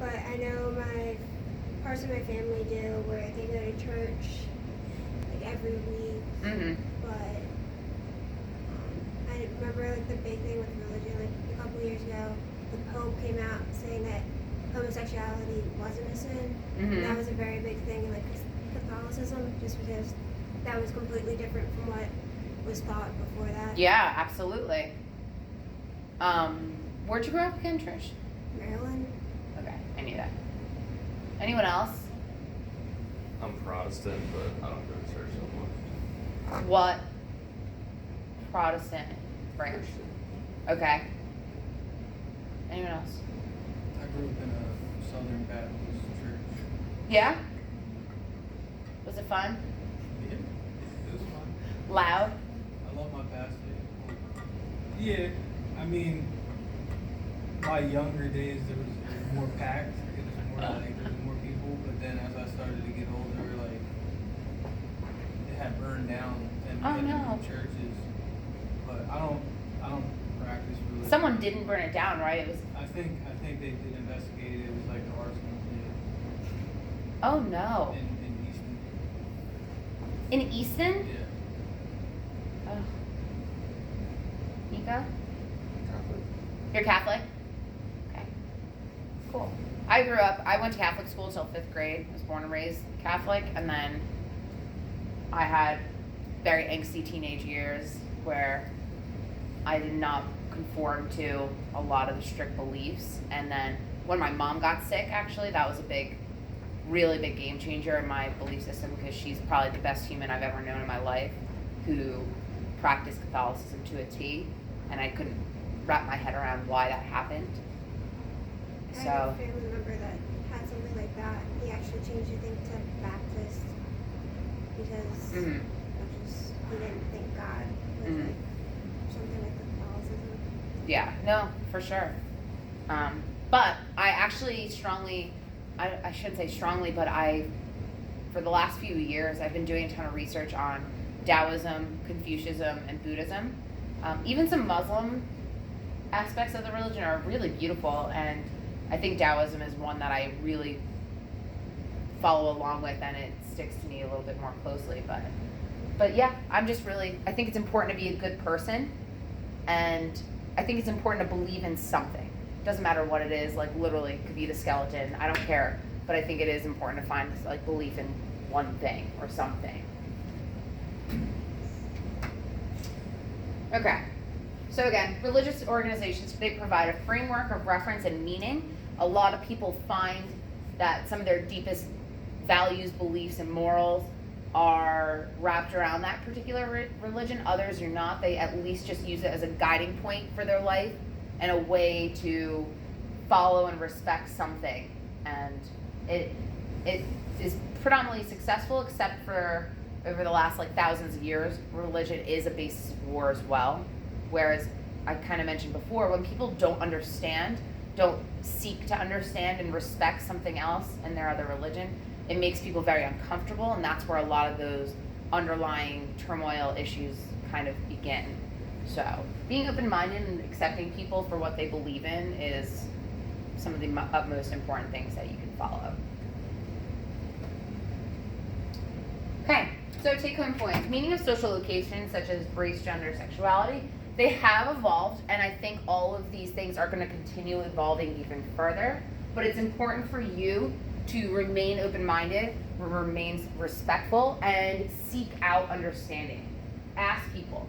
but I know parts of my family do where they go to church like every week. Mm-hmm. But I remember like the big thing with religion, like a couple years ago, the Pope came out saying that homosexuality wasn't a sin. Mm-hmm. And that was a very big thing in like Catholicism, just because that was completely different from what was thought before that. Yeah, absolutely. Where'd you grow up again, Trish? Maryland. Okay, I knew that. Anyone else? I'm Protestant, but I don't go to church so much. What Protestant branch? Christian. Okay. Anyone else? I grew up in a Southern Baptist church. Yeah? Was it fun? Yeah, it was fun. Loud? I love my pastor. Yeah, I mean, my younger days it was more packed. It was more like there was more people. But then as I started to get older, like it had burned down and we Oh, had to no. move churches. But I don't practice religion. Someone didn't burn it down, right? It was. I think they did investigate it. It was like the arsenal Oh no. in Easton. In Easton? Yeah. Oh. Nika? Catholic. You're Catholic? Okay. Cool. I went to Catholic school till 5th grade. I was born and raised Catholic, and then I had very angsty teenage years where I did not conform to a lot of the strict beliefs. And then when my mom got sick, actually, that was a really big game changer in my belief system, because she's probably the best human I've ever known in my life who practiced Catholicism to a T, and I couldn't wrap my head around why that happened. I have So, a family member that had something like that. He actually changed I think to Baptist because mhm. he didn't think God was Mhm. like something like Catholicism. Yeah, no, for sure. But I actually I shouldn't say strongly, but for the last few years, I've been doing a ton of research on Taoism, Confucianism, and Buddhism. Even some Muslim aspects of the religion are really beautiful, and I think Taoism is one that I really follow along with, and it sticks to me a little bit more closely. But yeah, I think it's important to be a good person, and I think it's important to believe in something. Doesn't matter what it is, like literally it could be the skeleton, I don't care. But I think it is important to find like belief in one thing or something. Okay, so again, religious organizations, they provide a framework of reference and meaning. A lot of people find that some of their deepest values, beliefs, and morals are wrapped around that particular religion. Others are not. They at least just use it as a guiding point for their life and a way to follow and respect something. And it is predominantly successful, except for over the last like thousands of years, religion is a basis of war as well. Whereas I kind of mentioned before, when people don't seek to understand and respect something else in their other religion, it makes people very uncomfortable, and that's where a lot of those underlying turmoil issues kind of begin. So being open-minded and accepting people for what they believe in is some of the utmost important things that you can follow. Okay, so take-home points. Meaning of social locations such as race, gender, sexuality, they have evolved, and I think all of these things are going to continue evolving even further. But it's important for you to remain open-minded, remain respectful, and seek out understanding. Ask people.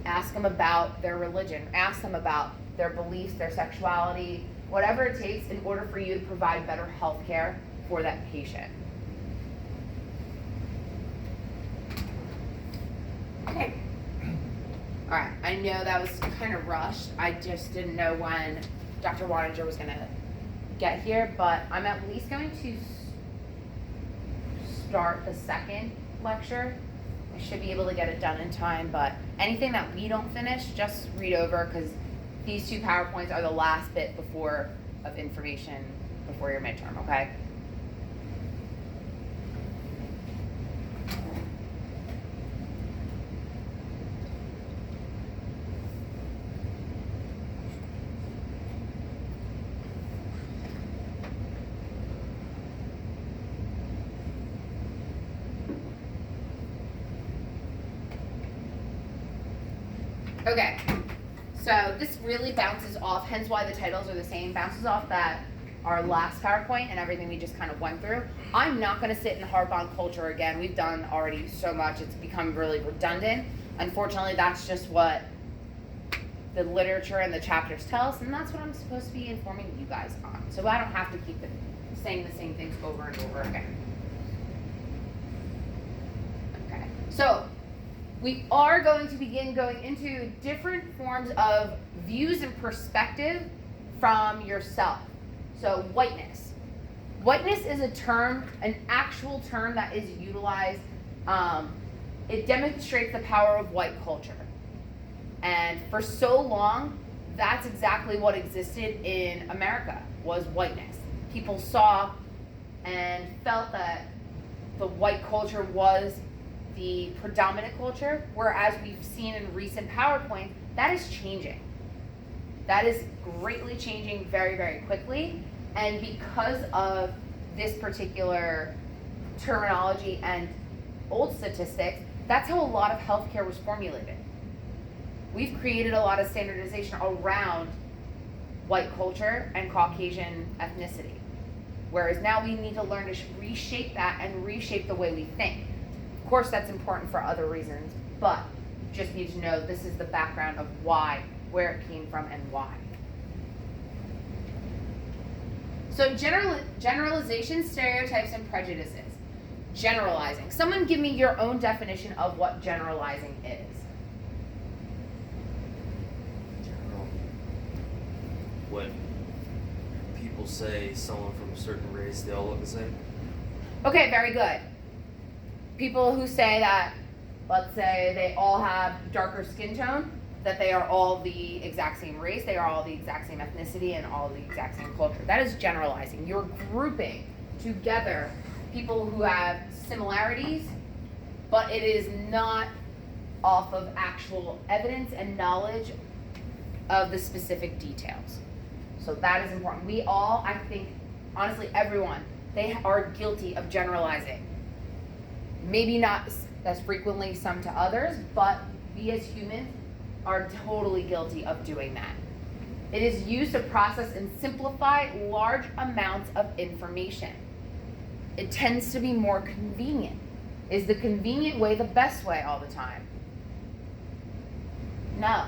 Ask them about their religion. Ask them about their beliefs, their sexuality, whatever it takes in order for you to provide better health care for that patient. Okay. All right, I know that was kind of rushed. I just didn't know when Dr. Waninger was going to get here, but I'm at least going to start the second lecture. I should be able to get it done in time, but anything that we don't finish, just read over, because these two PowerPoints are the last bit of information before your midterm, okay? Okay, so this really bounces off, hence why the titles are the same, bounces off that our last PowerPoint and everything we just kind of went through. I'm not gonna sit and harp on culture again. We've done already so much, it's become really redundant. Unfortunately, that's just what the literature and the chapters tell us, and that's what I'm supposed to be informing you guys on. So I don't have to keep saying the same things over and over again. Okay, so we are going to begin going into different forms of views and perspective from yourself. So whiteness. Whiteness is a term, an actual term that is utilized. It demonstrates the power of white culture. And for so long, that's exactly what existed in America, was whiteness. People saw and felt that the white culture was the predominant culture, whereas we've seen in recent PowerPoints, that is changing. That is greatly changing very, very quickly. And because of this particular terminology and old statistics, that's how a lot of healthcare was formulated. We've created a lot of standardization around white culture and Caucasian ethnicity. Whereas now we need to learn to reshape that and reshape the way we think. Of course, that's important for other reasons, but just need to know this is the background of why, where it came from, and why. So generalization, stereotypes, and prejudices. Generalizing. Someone give me your own definition of what generalizing is. General. When people say someone from a certain race, they all look the same. Okay, very good. People who say that, let's say they all have darker skin tone, that they are all the exact same race, they are all the exact same ethnicity, and all the exact same culture. That is generalizing. You're grouping together people who have similarities, but it is not off of actual evidence and knowledge of the specific details. So that is important. We all, I think, honestly, everyone, they are guilty of generalizing. Maybe not as frequently some to others, but we as humans are totally guilty of doing that. It is used to process and simplify large amounts of information. It tends to be more convenient. Is the convenient way the best way all the time? No.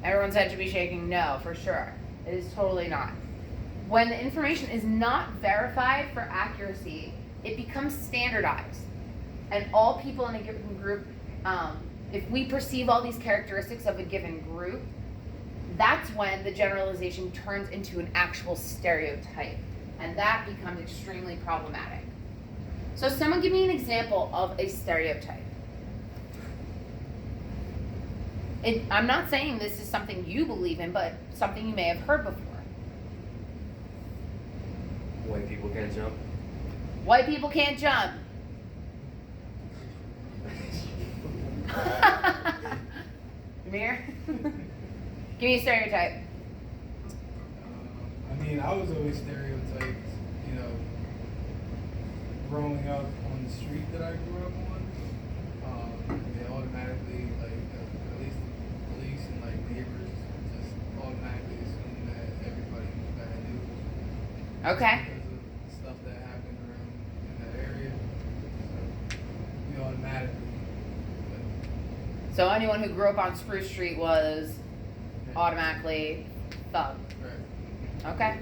Everyone said to be shaking no, for sure. It is totally not. When the information is not verified for accuracy, it becomes standardized. And all people in a given group, if we perceive all these characteristics of a given group, that's when the generalization turns into an actual stereotype. And that becomes extremely problematic. So someone give me an example of a stereotype. I'm not saying this is something you believe in, but something you may have heard before. White people can't jump. White people can't jump. Amir? Give me a stereotype. I mean, I was always stereotyped, you know, growing up on the street that I grew up on. They automatically, like, at least the police and, like, neighbors just automatically assumed that everybody was bad news. Okay. Because of stuff that happened around in that area. So, we automatically. So anyone who grew up on Spruce Street was automatically thug. Right. Okay.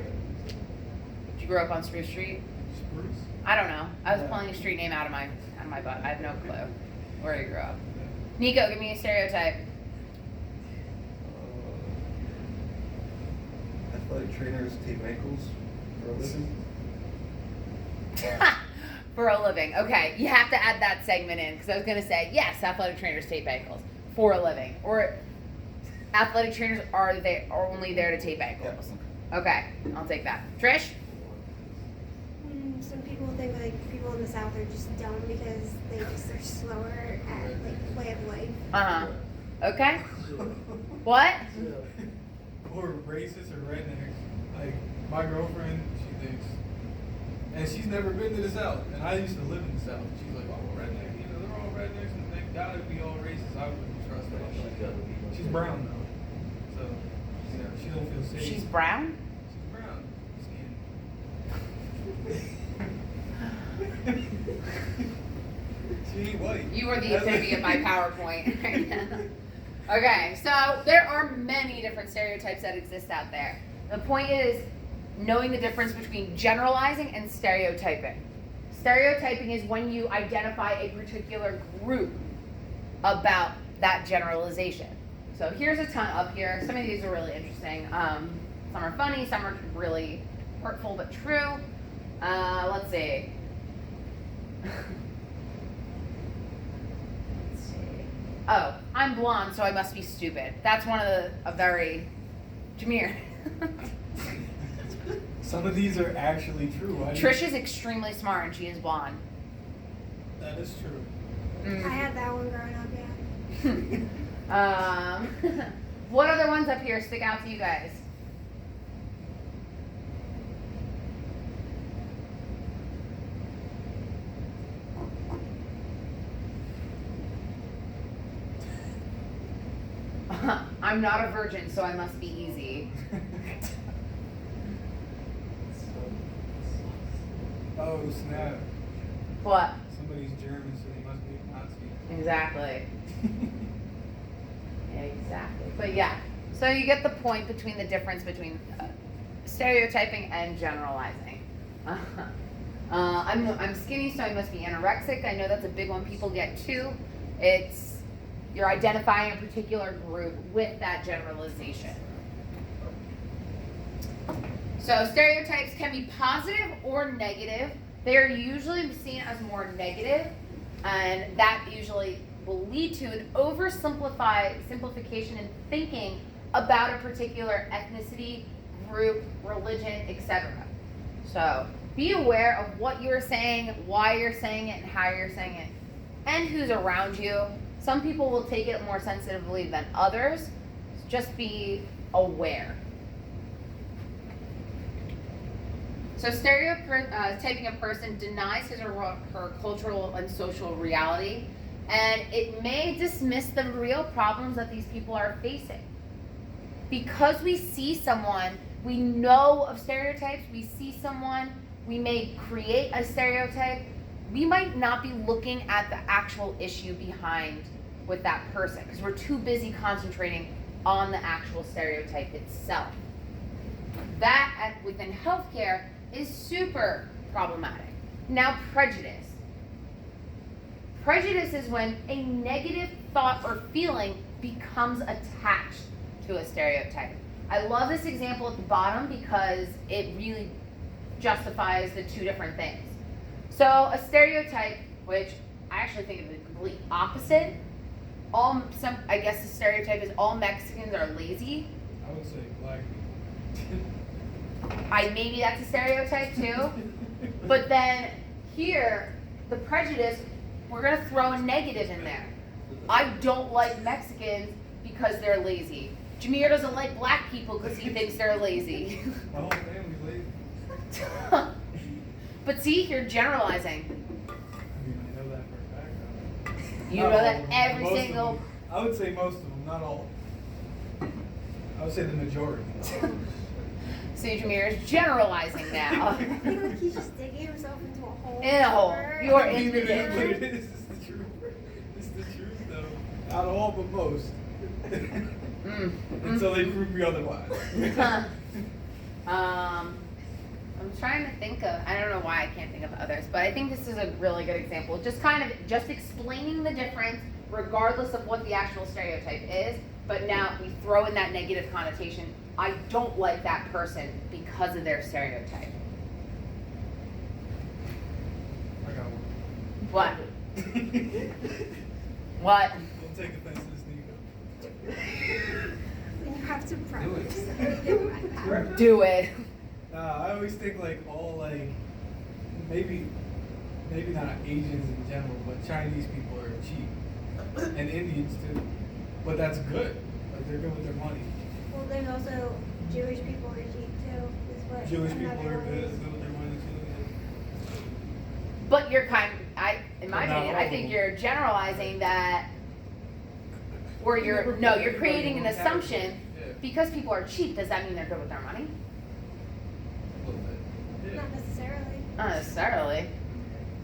Did you grow up on Spruce Street? Spruce? I don't know. I was pulling a street name out of my butt. I have no clue where you grew up. Nico, give me a stereotype. Athletic trainers tape ankles for a living. For a living. Okay, you have to add that segment in because I was going to say, yes, athletic trainers tape ankles for a living. Or athletic trainers are only there to tape ankles. Yeah. Okay, I'll take that. Trish? Some people think like people in the South are just dumb because they just are slower at like way of life. Uh-huh. Okay. What? Or racist or rednecks. Like, my girlfriend, she thinks, and she's never been to the South, and I used to live in the South. She's like, oh, redneck, you know, they're all rednecks, and they gotta be all racist. I wouldn't trust that shit. She's brown though, so you know she don't feel safe. She's brown? She's brown skin. She ain't white. You are the epitome of my PowerPoint right now. Okay, so there are many different stereotypes that exist out there. The point is knowing the difference between generalizing and stereotyping. Stereotyping is when you identify a particular group about that generalization. So here's a ton up here. Some of these are really interesting. Some are funny, some are really hurtful but true. Let's see. Oh, I'm blonde, so I must be stupid. That's one of a very Jameer. Some of these are actually true. Trish is extremely smart and she is blonde. That is true. I had that one growing up, yeah. What other ones up here stick out to you guys? I'm not a virgin, so I must be easy. Oh snap! What? Somebody's German, so they must be a Nazi. Exactly. Exactly. But yeah, so you get the point between the difference between stereotyping and generalizing. I'm skinny, so I must be anorexic. I know that's a big one people get too. It's you're identifying a particular group with that generalization. So stereotypes can be positive or negative. They are usually seen as more negative, and that usually will lead to an simplification in thinking about a particular ethnicity, group, religion, etc. So be aware of what you're saying, why you're saying it, and how you're saying it, and who's around you. Some people will take it more sensitively than others. Just be aware. So stereotyping a person denies his or her cultural and social reality, and it may dismiss the real problems that these people are facing. Because we see someone, we know of stereotypes, we see someone, we may create a stereotype, we might not be looking at the actual issue behind with that person because we're too busy concentrating on the actual stereotype itself. That within healthcare is super problematic. Now, prejudice. Prejudice is when a negative thought or feeling becomes attached to a stereotype. I love this example at the bottom because it really justifies the two different things. So a stereotype, which I actually think is the complete opposite. I guess the stereotype is all Mexicans are lazy. I would say black people. Maybe that's a stereotype too. But then here, the prejudice, we're gonna throw a negative in there. I don't like Mexicans because they're lazy. Jameer doesn't like black people because he thinks they're lazy. My whole family's lazy. But see, you're generalizing. I mean, I know that for a fact. You Not know all that of them, every most of single. them. I would say most of them, not all. I would say the majority. See, Jameer is generalizing now. I feel like he's just digging himself into a hole. In a hole. You're I in mean, the it is what ditch. it is. It's the truth. It's the truth, though. Out of all but most. Until they prove me otherwise. I'm trying to think of, I don't know why I can't think of others, but I think this is a really good example. Just explaining the difference regardless of what the actual stereotype is, but now we throw in that negative connotation. I don't like that person because of their stereotype. I got one. What? What? Don't take offense to this, Nico. You have to practice. Do it. I always think maybe not Asians in general, but Chinese people are cheap, and Indians too. But that's good. Like they're good with their money. Well, there's also Jewish people are cheap too. Is what Jewish people another are one good is. with their money too. But you're in my Not opinion, all I of think them. you're generalizing that Or You never you're put creating an everybody in one assumption category. Yeah. because people are cheap. Does that mean they're good with their money? A little bit. Yeah. Not necessarily. Not necessarily.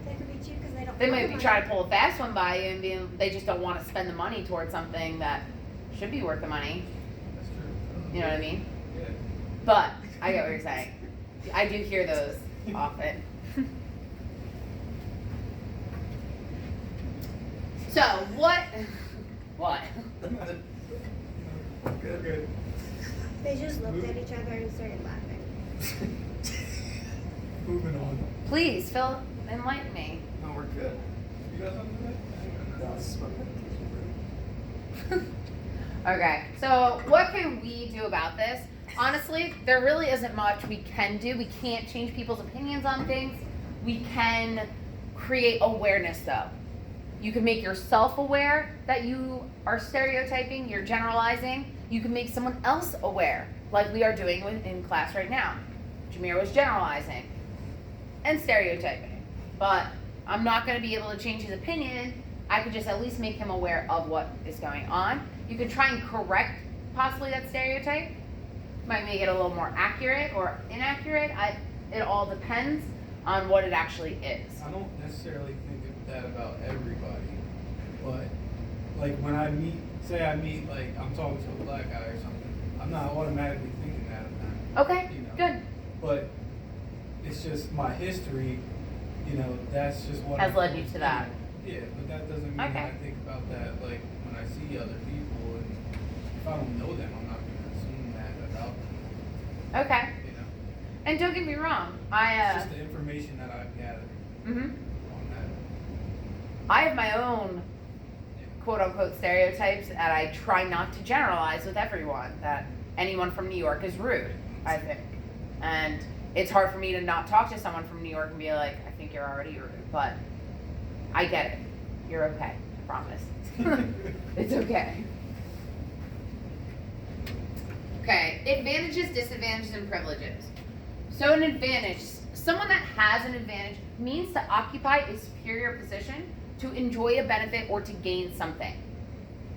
They could be cheap because they don't. They have might the be money. trying to pull a fast one by you and they just don't want to spend the money towards something that should be worth the money. That's true. You know what I mean? Yeah. But I get what you're saying. I do hear those often. So what? What? Good. They just looked at each other and started laughing. Moving on. Please, Phil, enlighten me. No, we're good. You got something to say? That's my meditation Okay, so what can we do about this? Honestly, there really isn't much we can do. We can't change people's opinions on things. We can create awareness though. You can make yourself aware that you are stereotyping, you're generalizing. You can make someone else aware, like we are doing in class right now. Jameer was generalizing and stereotyping, but I'm not going to be able to change his opinion. I could just at least make him aware of what is going on. You could try and correct possibly that stereotype. Might make it a little more accurate or inaccurate. It all depends on what it actually is. I don't necessarily think that about everybody, but like when I meet, like I'm talking to a black guy or something, I'm not automatically thinking that of them. Okay, You know. good. But it's just my history, that's just what Has I'm led you told, to that. Yeah, but that doesn't mean Okay. I think about that like when I see other people, and if I don't know them, I'm not gonna assume that about them. Okay. And don't get me wrong, It's just the information that I've gathered mhm. on that. I have my own quote unquote stereotypes that I try not to generalize with everyone, that anyone from New York is rude, I think. And it's hard for me to not talk to someone from New York and be like, I think you're already rude, but I get it. You're okay, I promise. It's okay. Okay, advantages, disadvantages, and privileges. So an advantage, someone that has an advantage means to occupy a superior position, to enjoy a benefit, or to gain something.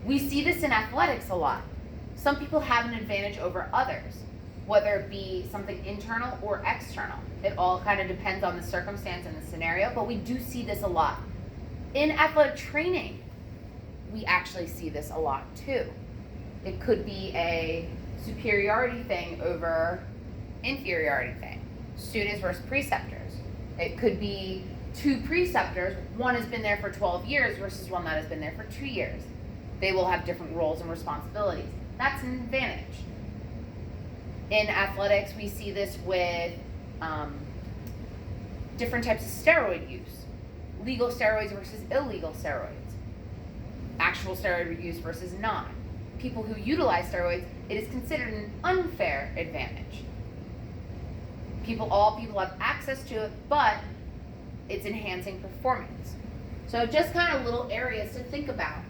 We see this in athletics a lot. Some people have an advantage over others, whether it be something internal or external. It all kind of depends on the circumstance and the scenario, but we do see this a lot. In athletic training, we actually see this a lot too. It could be a superiority thing over inferiority thing. Students versus preceptors. It could be two preceptors, one has been there for 12 years versus one that has been there for 2 years. They will have different roles and responsibilities. That's an advantage. In athletics, we see this with different types of steroid use. Legal steroids versus illegal steroids. Actual steroid use versus not. People who utilize steroids, it is considered an unfair advantage. All people have access to it, but it's enhancing performance. So just kind of little areas to think about.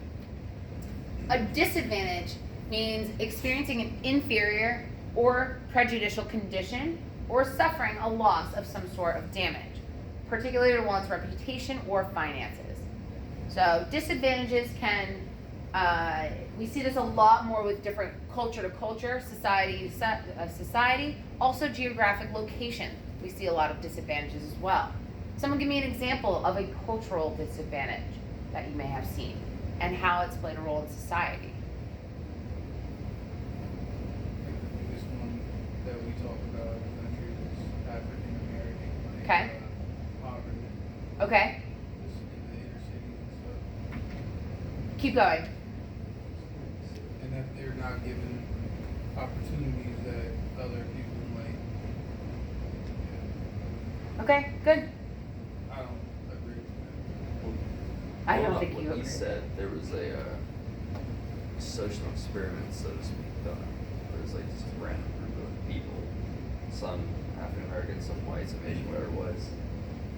A disadvantage means experiencing an inferior or prejudicial condition or suffering a loss of some sort of damage, particularly to one's reputation or finances. So disadvantages we see this a lot more with different culture to culture, society, also geographic location. We see a lot of disadvantages as well. Someone give me an example of a cultural disadvantage that you may have seen and how it's played a role in society. The biggest one that we talk about in the country is African American. Okay. Poverty, Okay, just in the inner cities and stuff. keep going. And that they're not given opportunities that other people might. Okay, good. I don't agree with I don't Well, think what you he agree. said, there was a social experiment, so to speak, done. There was like just a random group of people, some African Americans, some whites, some Asian, whatever it was,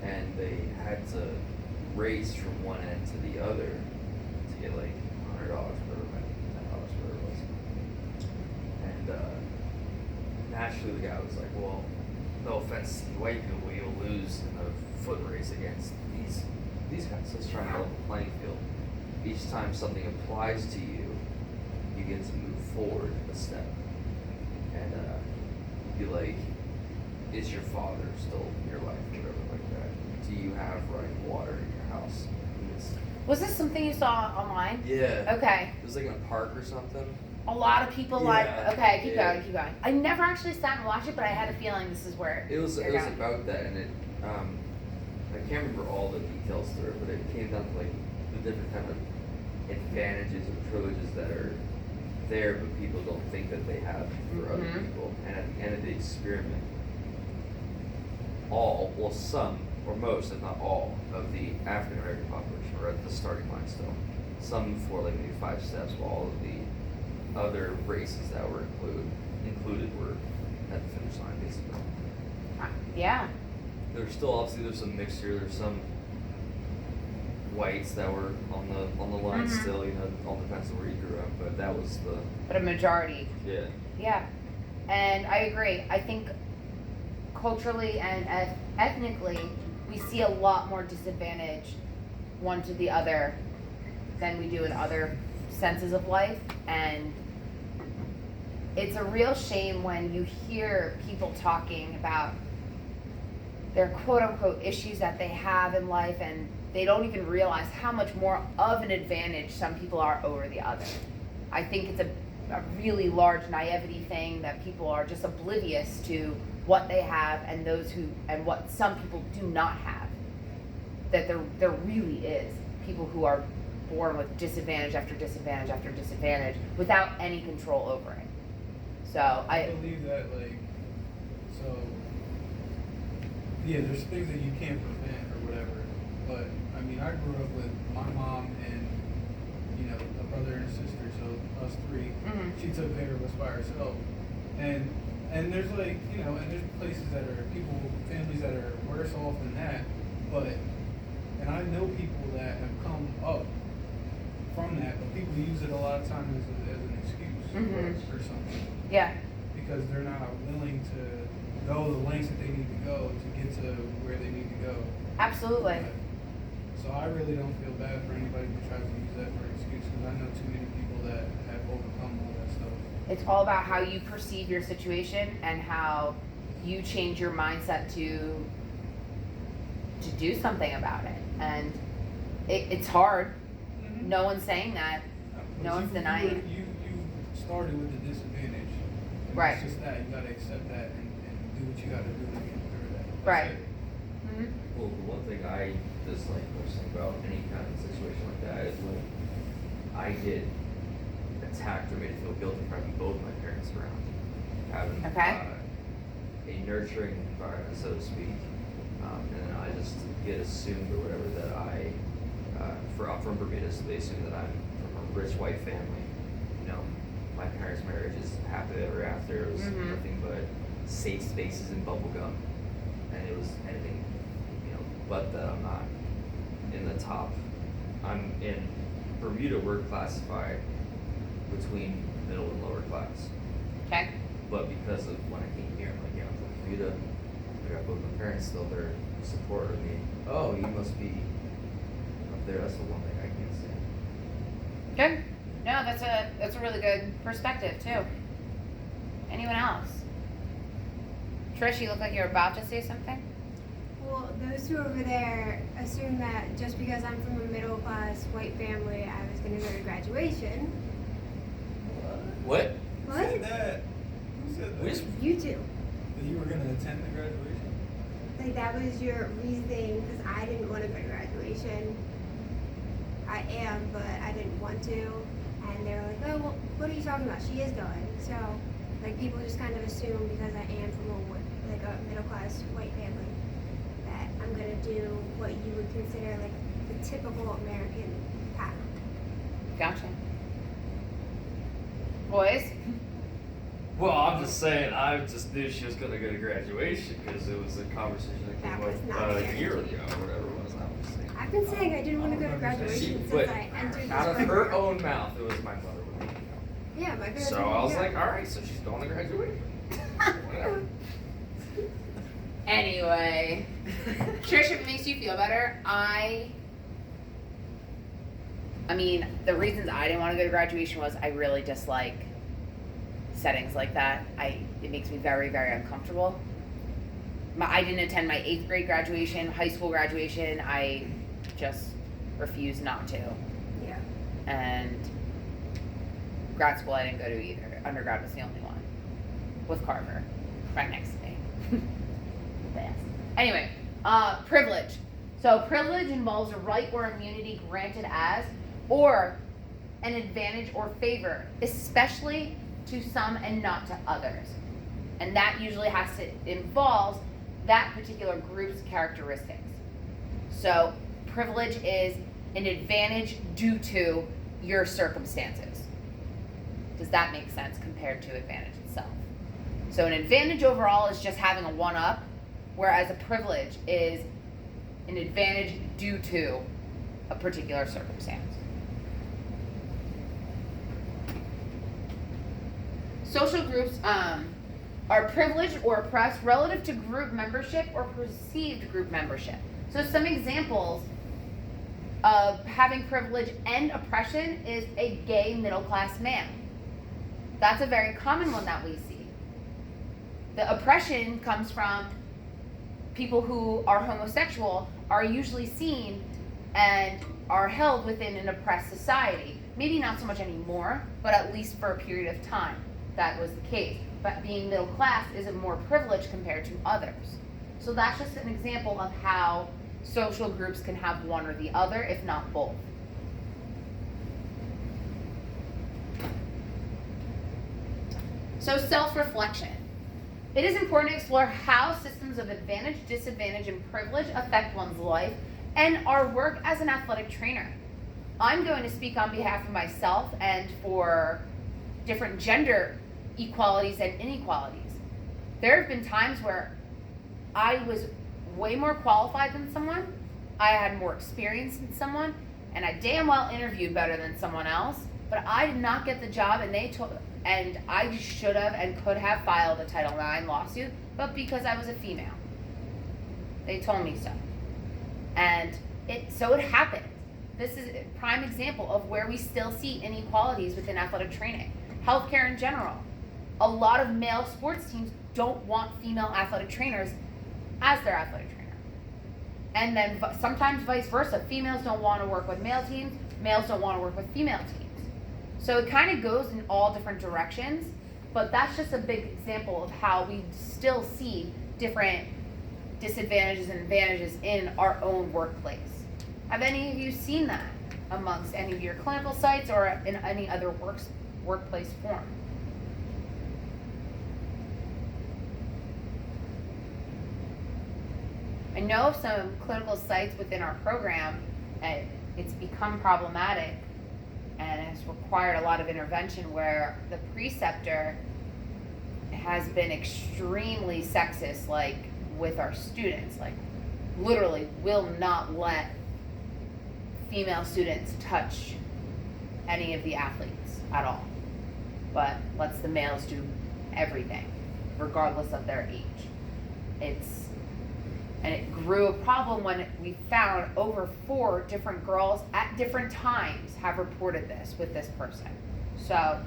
and they had to race from one end to the other to get like $100, whatever, $10, whatever it was. And naturally, the guy was like, "Well, no offense to the white people, but you'll lose in the foot race against these guys." So it's trying to level the playing field. Each time something applies to you, begin to move forward a step and be like, is your father still in your life, or whatever like that? Do you have running water in your house? And it's, Was this something you saw online? yeah. Okay. It was like in a park or something. A lot of people Yeah, okay, keep yeah. going, keep going. I never actually sat and watched it, but I had a feeling this is where It was you're it was going. about that, and it I can't remember all the details through it, but it came down to like the different kind of advantages and privileges that are there, but people don't think that they have for other Mhm. people. And at the end of the experiment, some or most, if not all, of the African American population were at the starting line still. Some before like maybe 5 steps, while all of the other races that were included were at the finish line basically. Yeah. There's still there's some mixture. There's some whites that were on the line Mhm. still. You know, it all depends on where you grew up, but that was the But a majority. yeah. Yeah. And I agree. I think culturally and ethnically, we see a lot more disadvantage one to the other than we do in other senses of life. And it's a real shame when you hear people talking about their quote unquote issues that they have in life, and they don't even realize how much more of an advantage some people are over the other. I think it's a really large naivety thing that people are just oblivious to what they have and and what some people do not have. That there really is people who are born with disadvantage after disadvantage after disadvantage without any control over it. So I believe that, like, so, yeah, there's things that you can't prevent or whatever, but, I mean, I grew up with my mom and, you know, a brother and a sister, so us 3. Mhm. She took care of us by herself. And there's, like, you know, and there's places that are, families that are worse off than that, but, and I know people that have come up from that, but people use it a lot of times as an excuse Mhm. for something. yeah, Because they're not willing to go the lengths that they need to go to get to where they need to go. absolutely. So I really don't feel bad for anybody who tries to use that for an excuse, because I know too many people that have overcome all that stuff. It's all about how you perceive your situation and how you change your mindset to do something about it. And it's hard. No one's saying that. But No one's denying it. You started with the disadvantage. And Right. It's just that. You gotta accept that and do what you gotta do to get through that. That's Right. it. Mhm. Well, the one thing I dislike personally about any kind of situation like that is when I get attacked or made to feel guilty for having both my parents around, having Okay. A nurturing environment, so to speak, and then I just get assumed or whatever that I'm from Barbados, so they assume that I'm from a rich white family. You know, my parents' marriage is happily ever after. It was Mhm. nothing but safe spaces and bubble gum, and it was anything, but that I'm not in the top. I'm in Bermuda. We're classified between middle and lower class. Okay. But because of when I came here, I'm like, I'm from Bermuda. I got both my parents still there, support of me. Oh, you must be up there. That's the one thing I can't say. Good. No, that's a really good perspective too. Anyone else? Trish, you look like you're about to say something. Well, those two over there assume that just because I'm from a middle class white family, I was going to go to graduation. What? Who What? said that? Who said that? We just- You two. That you were gonna attend the graduation? Like, that was your reasoning, because I didn't want to go to graduation. I am, but I didn't want to. And they were like, oh, well, what are you talking about? She is going. So, like, people just kind of assume because I am from a middle class white family that I'm going to do what you would consider, like, the typical American path. Gotcha. Boys. Well, I'm just saying, I just knew she was going to go to graduation because it was a conversation that That came was up not a year guaranteed. ago or whatever it was. I was saying. I've been saying I didn't want to go to graduation since But I entered this out of her program. own mouth, it was my mother with me. Yeah, my parents So told me I was to like, go. all right, so she's going to graduation. Whatever. Anyway, Trish, if it makes you feel better, I I mean, the reasons I didn't want to go to graduation was I really dislike settings like that. It makes me very, very uncomfortable. I didn't attend my 8th grade graduation, high school graduation. I just refused not to. Yeah. And grad school I didn't go to either. Undergrad was the only one. With Carver. Right next to me. Fast. Anyway, privilege. So privilege involves a right or immunity granted as, or an advantage or favor, especially to some and not to others. And that usually involves that particular group's characteristics. So privilege is an advantage due to your circumstances. Does that make sense compared to advantage itself? So an advantage overall is just having a one-up, whereas a privilege is an advantage due to a particular circumstance. Social groups are privileged or oppressed relative to group membership or perceived group membership. So some examples of having privilege and oppression is a gay middle-class man. That's a very common one that we see. The oppression comes from people who are homosexual are usually seen and are held within an oppressed society. Maybe not so much anymore, but at least for a period of time that was the case. But being middle class is a more privileged compared to others. So that's just an example of how social groups can have one or the other, if not both. So self-reflection. It is important to explore how systems of advantage, disadvantage, and privilege affect one's life and our work as an athletic trainer. I'm going to speak on behalf of myself and for different gender equalities and inequalities. There have been times where I was way more qualified than someone, I had more experience than someone, and I damn well interviewed better than someone else, but I did not get the job, and I should have and could have filed a Title IX lawsuit, but because I was a female. They told me so. And so it happens. This is a prime example of where we still see inequalities within athletic training. Healthcare in general. A lot of male sports teams don't want female athletic trainers as their athletic trainer. And then sometimes vice versa. Females don't want to work with male teams. Males don't want to work with female teams. So it kind of goes in all different directions, but that's just a big example of how we still see different disadvantages and advantages in our own workplace. Have any of you seen that amongst any of your clinical sites or in any other workplace form? I know of some clinical sites within our program, it's become problematic and has required a lot of intervention where the preceptor has been extremely sexist, like with our students, like literally will not let female students touch any of the athletes at all, but lets the males do everything, regardless of their age. And it grew a problem when we found over 4 different girls at different times have reported this with this person. So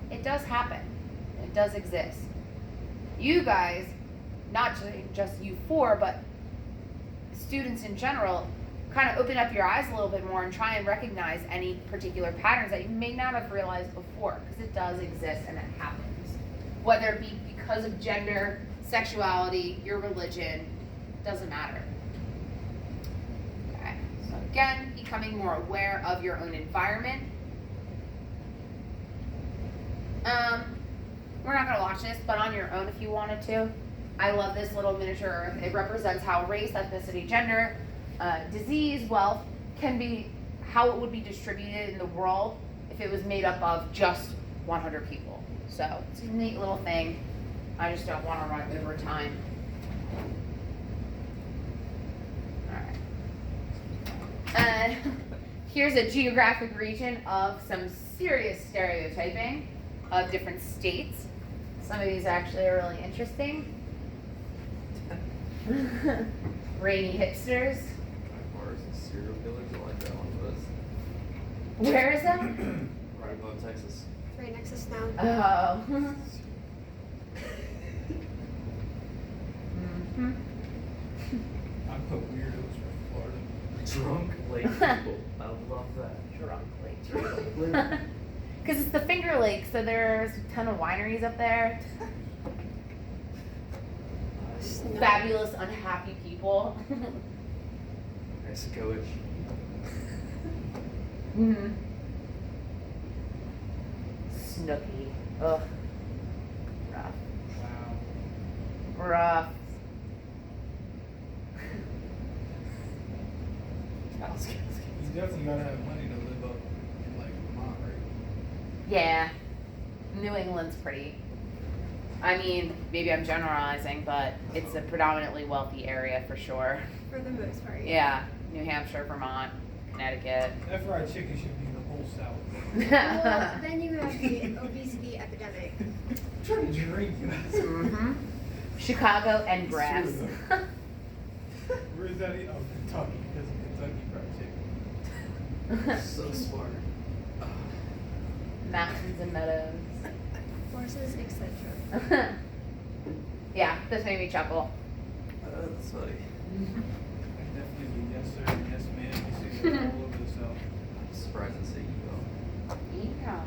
it does happen. It does exist. You guys, not just you 4, but students in general, kind of open up your eyes a little bit more and try and recognize any particular patterns that you may not have realized before, because it does exist and it happens. Whether it be because of gender, sexuality, your religion, doesn't matter. Okay, so again, becoming more aware of your own environment. We're not gonna watch this, but on your own if you wanted to. I love this little miniature earth. It represents how race, ethnicity, gender, disease, wealth can be, how it would be distributed in the world if it was made up of just 100 people. So it's a neat little thing. I just don't want to run over time. And here's a geographic region of some serious stereotyping of different states. Some of these actually are really interesting. Rainy hipsters. Bars and serial killers, I like that one Where is that? Right above Texas. It's right next to Snow. Oh. Mhm. I put weirdos for Florida. Drunk lake people. I love that. Drunk lake. Because it's the Finger Lake, so there's a ton of wineries up there. Snow. Fabulous, unhappy people. Mexico-ish. Mm-hmm. Snooky. Ugh. Rough. Wow. Rough. You definitely gotta have money to live up in like Vermont, right? Yeah. New England's pretty. I mean, maybe I'm generalizing, but it's a predominantly wealthy area for sure. For the most part. Yeah. New Hampshire, Vermont, Connecticut. That fried chicken should be the whole South. Well, then you have the obesity epidemic. I'm trying to drink. Mm-hmm. Chicago and grass. Where is that? Oh, Kentucky, because of Kentucky fried chicken. So smart. Mountains and meadows. Horses, etc. Yeah, this made me chuckle. That's funny. Definitely yes sir, yes ma'am. You see that all over the South. I'm surprised to see you Yeah.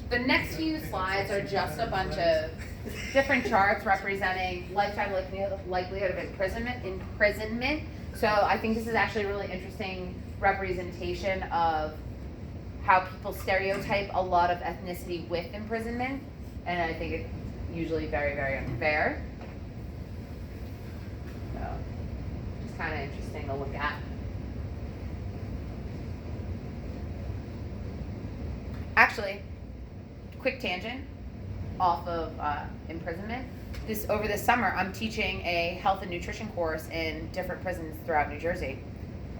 The next few slides are just a bunch of different charts representing lifetime likelihood of imprisonment. So I think this is actually a really interesting representation of how people stereotype a lot of ethnicity with imprisonment, and I think it's usually very, very unfair. So, just kind of interesting to look at. Actually, quick tangent off of imprisonment. Over this summer, I'm teaching a health and nutrition course in different prisons throughout New Jersey.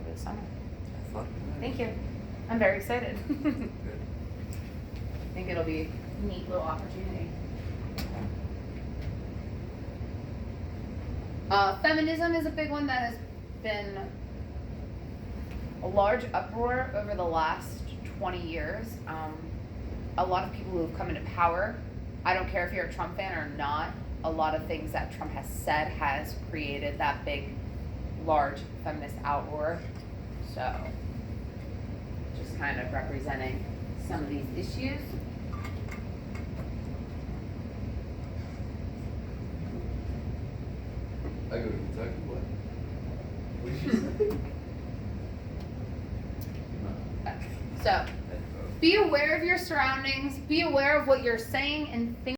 Over the summer. Have fun. Thank you. I'm very excited. Good. I think it'll be a neat little opportunity. Feminism is a big one that has been a large uproar over the last 20 years. A lot of people who have come into power, I don't care if you're a Trump fan or not, a lot of things that Trump has said has created that big, large feminist outroar. So, just kind of representing some of these issues. I go to Kentucky. What? What did you say? So, be aware of your surroundings, be aware of what you're saying and thinking.